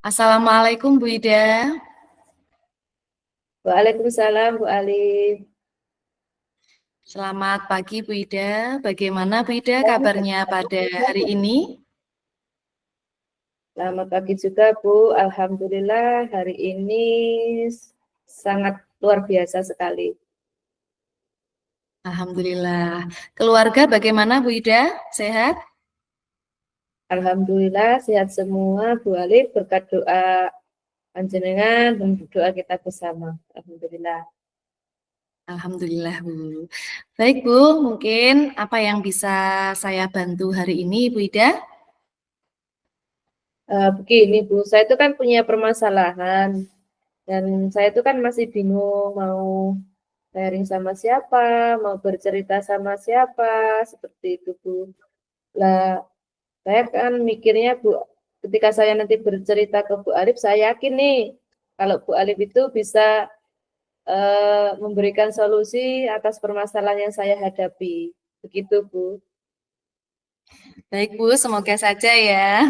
Assalamualaikum Bu Ida. Waalaikumsalam Bu Alif. Selamat pagi Bu Ida. Bagaimana Bu Ida kabarnya pada Selamat hari ini? pagi juga Bu. Alhamdulillah hari ini sangat luar biasa sekali. Alhamdulillah. Keluarga bagaimana Bu Ida? Sehat? Alhamdulillah sehat semua Bu Alif berkat doa panjenengan dan doa kita bersama. Alhamdulillah. Alhamdulillah Bu. Baik Bu, mungkin apa yang bisa saya bantu hari ini Bu Ida? Begini Bu, saya itu kan punya permasalahan dan saya itu kan masih bingung mau sharing sama siapa, mau bercerita sama siapa, seperti itu Bu. Lah, saya kan mikirnya Bu, ketika saya nanti bercerita ke Bu Alif, saya yakin nih kalau Bu Alif itu bisa memberikan solusi atas permasalahan yang saya hadapi. Begitu Bu. Baik Bu, semoga saja ya.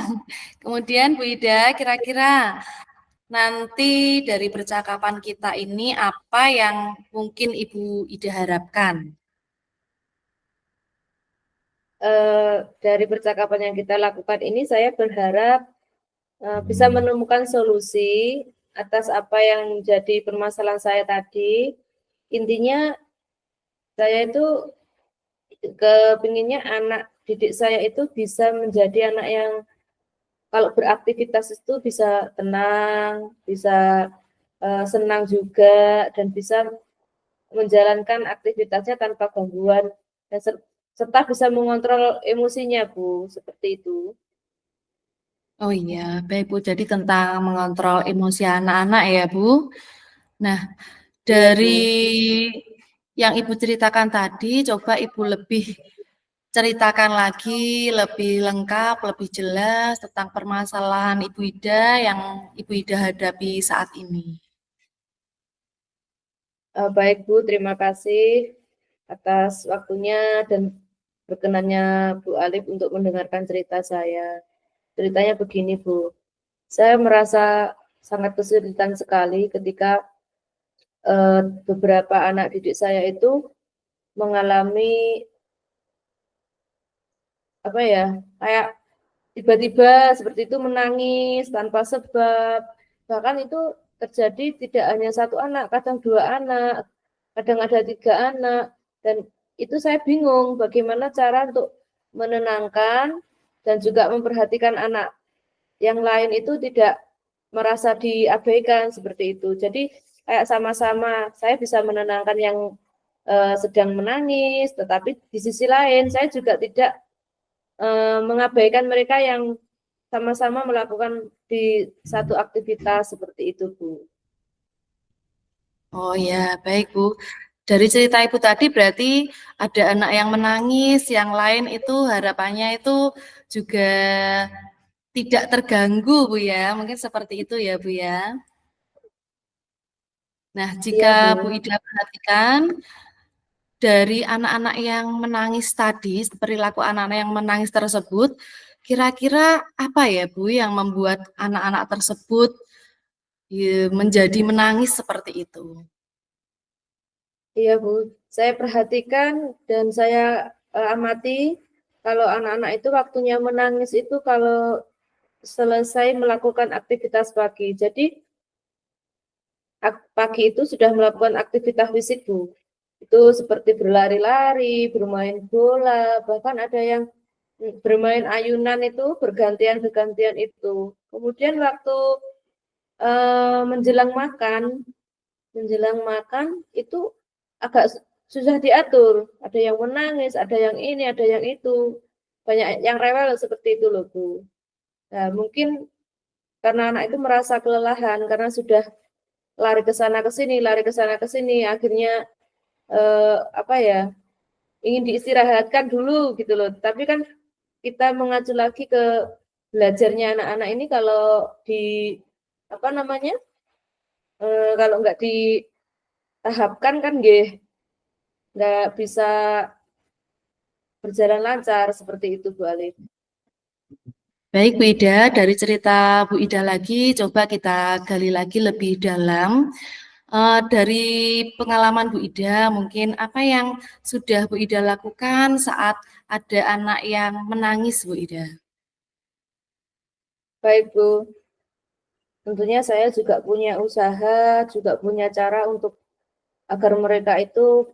Kemudian Bu Ida, kira-kira nanti dari percakapan kita ini apa yang mungkin Ibu Ida harapkan? Dari percakapan yang kita lakukan ini, saya berharap bisa menemukan solusi atas apa yang menjadi permasalahan saya tadi. Intinya saya itu kepinginnya anak didik saya itu bisa menjadi anak yang kalau beraktivitas itu bisa tenang, bisa senang juga, dan bisa menjalankan aktivitasnya tanpa gangguan, dan serta bisa mengontrol emosinya, Bu, seperti itu. Oh iya, baik Bu. Jadi tentang mengontrol emosi anak-anak ya Bu. Nah, Iya, dari Bu. yang Ibu ceritakan tadi, coba Ibu lebih ceritakan lagi, lebih lengkap, lebih jelas tentang permasalahan Ibu Ida yang Ibu Ida hadapi saat ini. Baik, Bu, terima kasih atas waktunya dan berkenannya Bu Alif untuk mendengarkan cerita saya. Ceritanya begini, Bu. Saya merasa sangat kesulitan sekali ketika beberapa anak didik saya itu mengalami apa ya, kayak tiba-tiba seperti itu menangis tanpa sebab. Bahkan itu terjadi tidak hanya satu anak, kadang dua anak, kadang ada tiga anak, dan itu saya bingung bagaimana cara untuk menenangkan dan juga memperhatikan anak yang lain itu tidak merasa diabaikan seperti itu. Jadi kayak sama-sama saya bisa menenangkan yang sedang menangis, tetapi di sisi lain saya juga tidak mengabaikan mereka yang sama-sama melakukan di satu aktivitas seperti itu, Bu. Oh ya, baik Bu. Dari cerita Ibu tadi berarti ada anak yang menangis, yang lain itu harapannya itu juga tidak terganggu Bu ya. Mungkin seperti itu ya Bu ya. Nah, Iya, jika Bu Bu. Ida perhatikan dari anak-anak yang menangis tadi, perilaku anak-anak yang menangis tersebut, kira-kira apa ya Bu yang membuat anak-anak tersebut menjadi menangis seperti itu? Iya, Bu. Saya perhatikan dan saya amati kalau anak-anak itu waktunya menangis itu kalau selesai melakukan aktivitas pagi. Jadi pagi itu sudah melakukan aktivitas fisik, Bu. Itu seperti berlari-lari, bermain bola, bahkan ada yang bermain ayunan itu bergantian-bergantian itu. Kemudian waktu menjelang makan itu agak susah diatur. Ada yang menangis, ada yang ini, ada yang itu. Banyak yang rewel seperti itu loh, Bu. Nah, mungkin karena anak itu merasa kelelahan karena sudah lari ke sana ke sini, lari ke sana ke sini, akhirnya apa ya, ingin diistirahatkan dulu gitu loh. Tapi kan kita mengacu lagi ke belajarnya anak-anak ini kalau di apa namanya? Kalau nggak ditahapkan kan nggak bisa berjalan lancar seperti itu, Bu Alif. Baik Bu Ida, dari cerita Bu Ida lagi, coba kita gali lagi lebih dalam. Dari pengalaman Bu Ida, mungkin apa yang sudah Bu Ida lakukan saat ada anak yang menangis, Bu Ida? Baik, Bu. Tentunya saya juga punya usaha, juga punya cara untuk agar mereka itu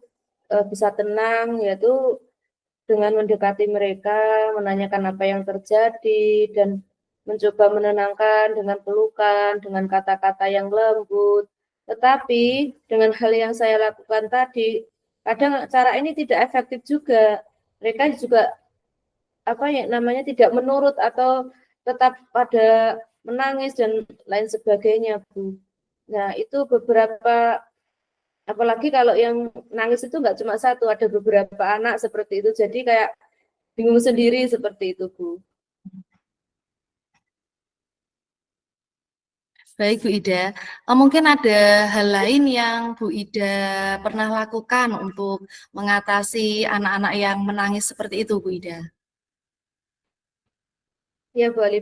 bisa tenang, yaitu dengan mendekati mereka, menanyakan apa yang terjadi, dan mencoba menenangkan dengan pelukan, dengan kata-kata yang lembut. Tetapi dengan hal yang saya lakukan tadi, kadang cara ini tidak efektif juga. Mereka juga apa ya namanya tidak menurut atau tetap pada menangis dan lain sebagainya, Bu. Nah, itu beberapa apalagi kalau yang nangis itu nggak cuma satu, ada beberapa anak seperti itu. Jadi kayak bingung sendiri seperti itu, Bu. Baik Bu Ida, mungkin ada hal lain yang Bu Ida pernah lakukan untuk mengatasi anak-anak yang menangis seperti itu, Bu Ida? Ya, Bu Ali,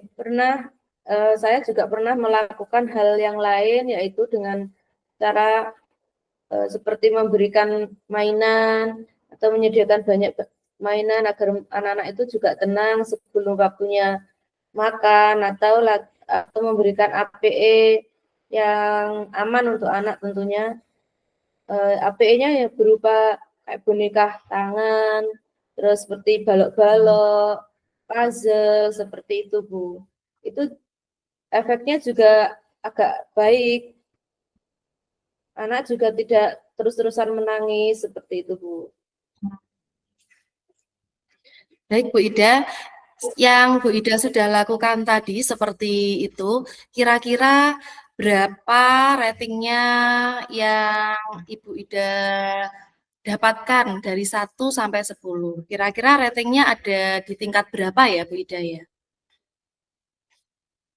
saya juga pernah melakukan hal yang lain, yaitu dengan cara seperti memberikan mainan atau menyediakan banyak mainan agar anak-anak itu juga tenang sebelum waktunya makan atau memberikan APE yang aman untuk anak tentunya. APE-nya ya berupa kayak boneka tangan, terus seperti balok-balok, puzzle, seperti itu, Bu. Itu efeknya juga agak baik. Anak juga tidak terus-terusan menangis, seperti itu, Bu. Baik Bu Ida, yang Bu Ida sudah lakukan tadi seperti itu, kira-kira berapa ratingnya yang Ibu Ida dapatkan dari 1 sampai 10? Kira-kira ratingnya ada di tingkat berapa ya Bu Ida ya?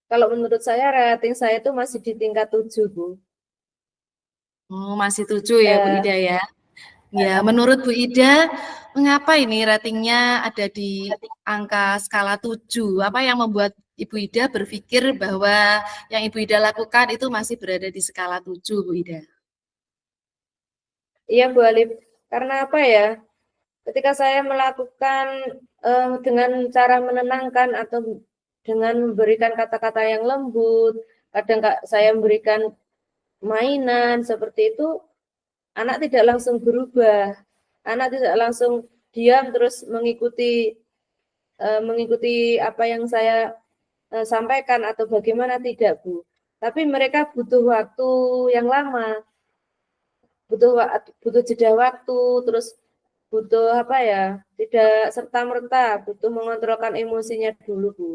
Kalau menurut saya, rating saya itu masih di tingkat 7, Bu. Oh, masih 7 ya Bu Eh, Ida ya? Ya, menurut Bu Ida, mengapa ini ratingnya ada di angka skala 7? Apa yang membuat Ibu Ida berpikir bahwa yang Ibu Ida lakukan itu masih berada di skala 7, Bu Ida? iya, Bu Alif. Karena apa ya? Ketika saya melakukan dengan cara menenangkan atau dengan memberikan kata-kata yang lembut, kadang saya memberikan mainan seperti itu, anak tidak langsung berubah, anak tidak langsung diam terus mengikuti apa yang saya sampaikan atau bagaimana, tidak, Bu. Tapi mereka butuh waktu yang lama, butuh jeda waktu, terus butuh apa ya, tidak serta merta, butuh mengontrolkan emosinya dulu, Bu.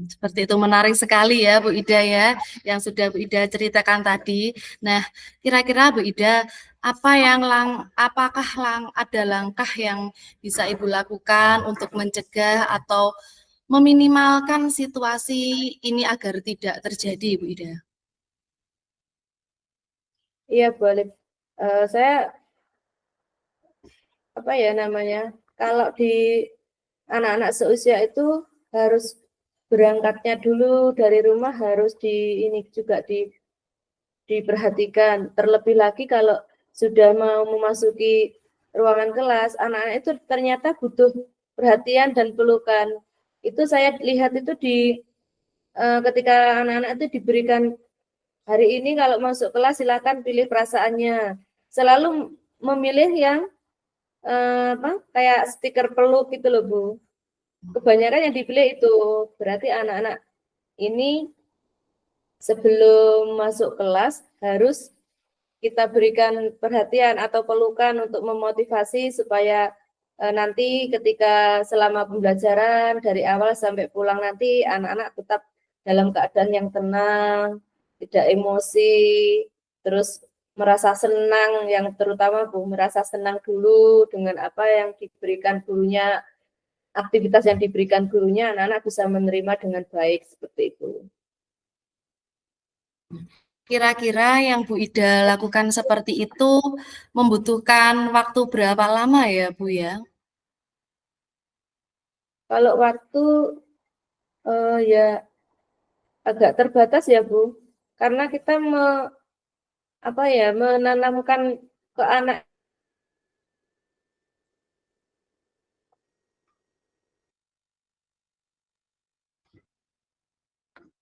Seperti itu menarik sekali ya Bu Ida ya, yang sudah Bu Ida ceritakan tadi. Nah, kira-kira Bu Ida, apakah ada langkah yang bisa Ibu lakukan untuk mencegah atau meminimalkan situasi ini agar tidak terjadi, Bu Ida? Iya, boleh. Saya apa ya namanya, kalau di anak-anak seusia itu harus berangkatnya dulu dari rumah, harus ini juga diperhatikan. Terlebih lagi kalau sudah mau memasuki ruangan kelas, anak-anak itu ternyata butuh perhatian dan pelukan. Itu saya lihat itu ketika anak-anak itu diberikan, hari ini kalau masuk kelas silakan pilih perasaannya. Selalu memilih yang kayak stiker peluk gitu loh, Bu. Kebanyakan yang dipilih itu berarti anak-anak ini sebelum masuk kelas harus kita berikan perhatian atau pelukan untuk memotivasi supaya nanti ketika selama pembelajaran dari awal sampai pulang nanti anak-anak tetap dalam keadaan yang tenang, tidak emosi, terus merasa senang, yang terutama Bu, merasa senang dulu dengan apa yang diberikan gurunya, aktivitas yang diberikan gurunya, anak-anak bisa menerima dengan baik seperti itu. Kira-kira yang Bu Ida lakukan seperti itu membutuhkan waktu berapa lama ya, Bu ya? Kalau waktu ya agak terbatas ya Bu, karena kita menanamkan ke anak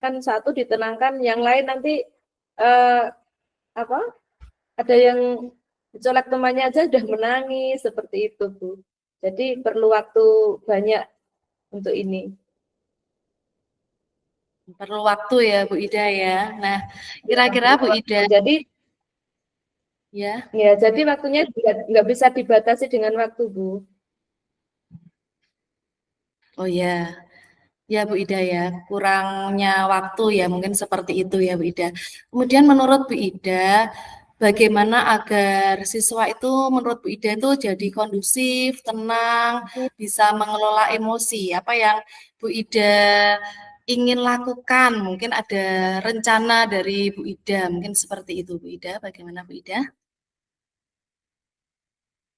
kan satu ditenangkan, yang lain nanti eh, apa ada yang dicolek temannya aja udah menangis seperti itu Bu. Jadi perlu waktu banyak untuk ini. Perlu waktu ya Bu Ida ya. Nah, Ya, kira-kira perlu Bu waktu. Ida, ya, Jadi waktunya juga nggak bisa dibatasi dengan waktu Bu. oh ya, ya Bu Ida ya, kurangnya waktu ya mungkin seperti itu ya Bu Ida. Kemudian menurut Bu Ida, bagaimana agar siswa itu menurut Bu Ida itu jadi kondusif, tenang, bisa mengelola emosi? Apa yang Bu Ida ingin lakukan? Mungkin ada rencana dari Bu Ida, mungkin seperti itu Bu Ida. Bagaimana Bu Ida?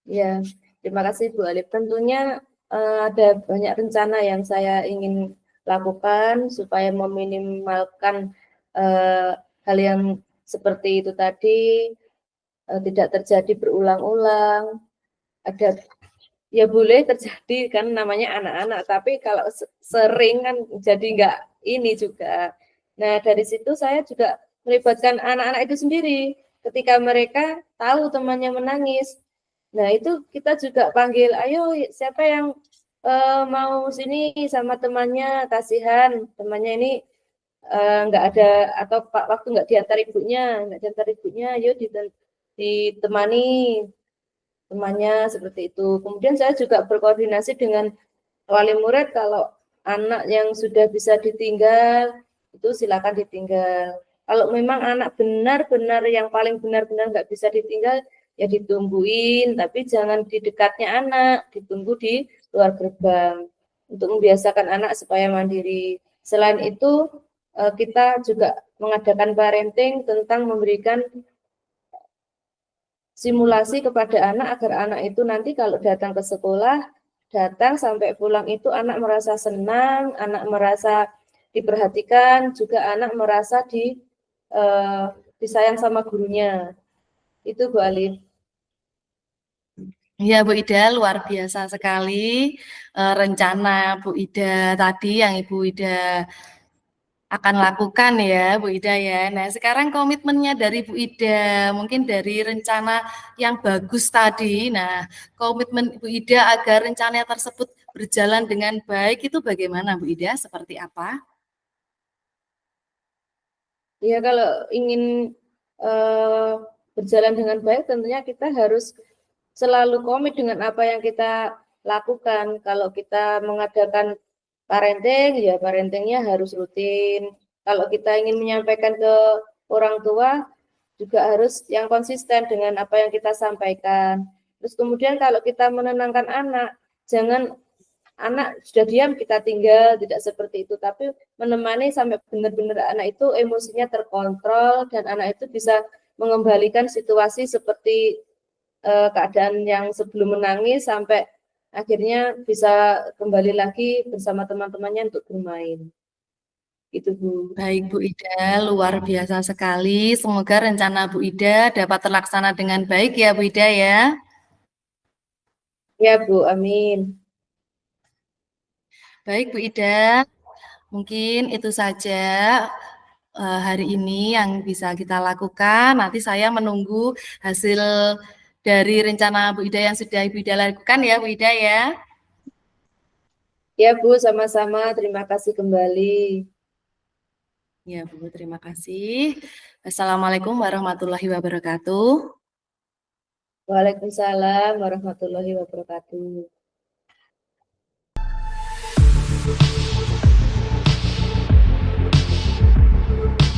Ya, terima kasih Bu Alif. Tentunya ada banyak rencana yang saya ingin lakukan supaya meminimalkan eh, hal yang seperti itu tadi tidak terjadi berulang-ulang. Ada ya boleh terjadi kan namanya anak-anak, tapi kalau sering kan jadi nggak ini juga. Nah dari situ saya juga melibatkan anak-anak itu sendiri. Ketika mereka tahu temannya menangis, nah itu kita juga panggil, ayo siapa yang mau sini sama temannya, kasihan temannya ini nggak ada atau waktu nggak diantar ibunya, ayo ditemani temannya seperti itu. Kemudian saya juga berkoordinasi dengan wali murid kalau anak yang sudah bisa ditinggal itu silakan ditinggal. Kalau memang anak benar-benar yang paling benar-benar nggak bisa ditinggal ya ditungguin, tapi jangan di dekatnya anak, ditunggu di luar gerbang untuk membiasakan anak supaya mandiri. Selain itu kita juga mengadakan parenting tentang memberikan simulasi kepada anak agar anak itu nanti kalau datang ke sekolah, datang sampai pulang itu anak merasa senang, anak merasa diperhatikan, juga anak merasa disayang sama gurunya. Itu Bu Alif. Ya Bu Ida, luar biasa sekali rencana Bu Ida tadi yang Ibu Ida akan lakukan ya Bu Ida ya. Nah sekarang komitmennya dari Bu Ida, mungkin dari rencana yang bagus tadi. Nah komitmen Bu Ida agar rencana tersebut berjalan dengan baik itu bagaimana Bu Ida? Seperti apa? Ya kalau ingin uh, berjalan dengan baik tentunya kita harus selalu komit dengan apa yang kita lakukan. Kalau kita mengadakan parenting, ya parentingnya harus rutin. Kalau kita ingin menyampaikan ke orang tua, juga harus yang konsisten dengan apa yang kita sampaikan. Terus kemudian kalau kita menenangkan anak, jangan anak sudah diam kita tinggal, tidak seperti itu, tapi menemani sampai benar-benar anak itu emosinya terkontrol dan anak itu bisa mengembalikan situasi seperti keadaan yang sebelum menangis sampai akhirnya bisa kembali lagi bersama teman-temannya untuk bermain. Itu Bu. Baik Bu Ida, luar biasa sekali. Semoga rencana Bu Ida dapat terlaksana dengan baik ya Bu Ida ya. Ya Bu, amin. Baik Bu Ida, mungkin itu saja hari ini yang bisa kita lakukan. Nanti saya menunggu hasil dari rencana Bu Ida yang sudah Ibu Ida lakukan ya Bu Ida ya. Ya Bu, sama-sama. Terima kasih kembali. Ya Bu, terima kasih. Assalamualaikum warahmatullahi wabarakatuh. Waalaikumsalam warahmatullahi wabarakatuh.